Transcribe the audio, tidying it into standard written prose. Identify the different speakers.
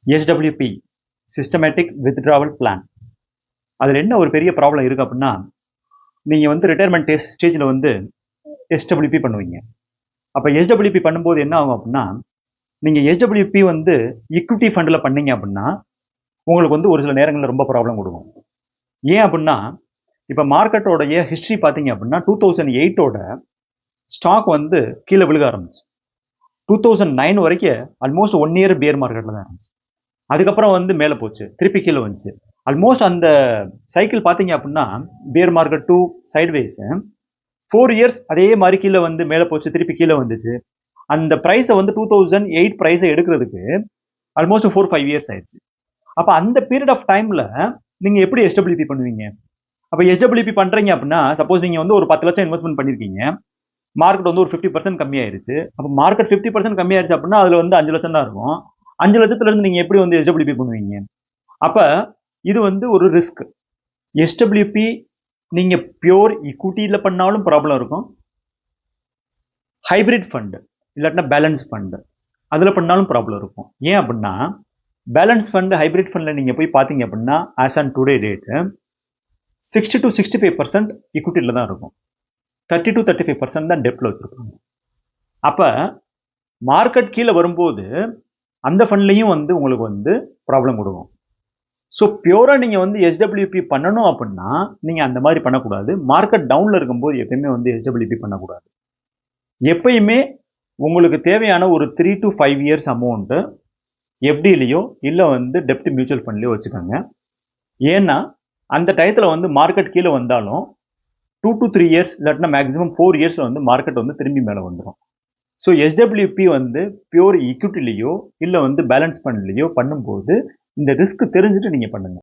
Speaker 1: SWP systematic withdrawal plan. அதில் என்ன ஒரு பெரிய ப்ராப்ளம் இருக்குது அப்படின்னா, நீங்கள் வந்து ரிட்டையர்மெண்ட் ஸ்டேஜில் வந்து SWP பண்ணுவீங்க. அப்போ SWP பண்ணும்போது என்ன ஆகும் அப்படின்னா, நீங்கள் SWP வந்து ஈக்விட்டி ஃபண்டில் பண்ணீங்க அப்படின்னா உங்களுக்கு வந்து ஒரு சில நேரங்களில் ரொம்ப ப்ராப்ளம் கொடுக்கும். ஏன் அப்படின்னா, இப்போ மார்க்கெட்டோடைய ஹிஸ்ட்ரி பார்த்தீங்க அப்படின்னா 2008ஓட ஸ்டாக் வந்து கீழே விழுக ஆரம்பிச்சு. 2009 வரைக்கும் ஆல்மோஸ்ட் 1 இயர் பியர் மார்க்கெட்டில் தான் இருந்துச்சு. அதுக்கப்புறம் வந்து மேலே போச்சு, திருப்பி கீழே வந்துச்சு. ஆல்மோஸ்ட் அந்த சைக்கிள் பார்த்தீங்க அப்படின்னா bear market to sideways 4 years அதே மாதிரி கீழே வந்து மேலே போச்சு, திருப்பி கீழே வந்துச்சு. அந்த ப்ரைஸை வந்து 2008 ப்ரைஸை எடுக்கிறதுக்கு ஆல்மோஸ்ட் 4-5 இயர்ஸ் ஆயிடுச்சு. அப்போ அந்த பீரியட் ஆஃப் டைமில் நீங்கள் எப்படி SWP பண்ணுவீங்க? அப்போ SWP பண்ணுறீங்க அப்படின்னா, சப்போஸ் நீங்கள் வந்து ஒரு 10 லட்சம் இன்வெஸ்ட்மெண்ட் பண்ணியிருக்கீங்க, மார்க்கெட் வந்து ஒரு 50% கம்மியாயிருச்சு. அப்போ மார்க்கெட் 50% கம்மியாயிருச்சு அப்படின்னா அதில் வந்து 5 லட்சம் தான் இருக்கும். 5 லட்சத்துலேருந்து நீங்கள் எப்படி வந்து SWP பண்ணுவீங்க? அப்போ இது வந்து ஒரு ரிஸ்க். SWP நீங்கள் பியோர் ஈக்விட்டியில் பண்ணாலும் ப்ராப்ளம் இருக்கும். ஹைபிரிட் ஃபண்டு இல்லாட்டினா பேலன்ஸ் ஃபண்டு அதில் பண்ணாலும் ப்ராப்ளம் இருக்கும். ஏன் அப்படின்னா, பேலன்ஸ் ஃபண்டு ஹைபிரிட் ஃபண்டில் நீங்கள் போய் பார்த்தீங்க அப்படின்னா as on today date 60 to 65% ஈக்விட்டியில் தான் இருக்கும். 30 to 35% தான் டெப்டில் வச்சுருப்பாங்க. அப்போ மார்க்கெட் கீழே வரும்போது அந்த ஃபண்ட்லேயும் வந்து உங்களுக்கு வந்து ப்ராப்ளம் கொடுக்கும். ஸோ பியூராக நீங்கள் வந்து SWP பண்ணணும் அப்படின்னா நீங்கள் அந்த மாதிரி பண்ணக்கூடாது. மார்க்கெட் டவுனில் இருக்கும்போது எப்பயுமே வந்து SWP பண்ணக்கூடாது. எப்பயுமே உங்களுக்கு தேவையான ஒரு 3 to 5 இயர்ஸ் அமௌண்ட்டு FDலையோ இல்லை வந்து டெப்ட் மியூச்சுவல் ஃபண்ட்லையோ வச்சுக்கோங்க. ஏன்னா அந்த டயத்தில் வந்து மார்க்கெட் கீழே வந்தாலும் 2 to 3 இயர்ஸ் இல்லாட்டினா மேக்ஸிமம் 4 இயர்ஸில் வந்து மார்க்கெட் வந்து திரும்பி மேலே வந்துடும். ஸோ SWP வந்து பியூர் ஈக்விட்டிலையோ இல்லை வந்து பேலன்ஸ் ஃபண்ட்லையோ பண்ணும்போது இந்த ரிஸ்க் தெரிஞ்சுட்டு நீங்கள் பண்ணுங்கள்.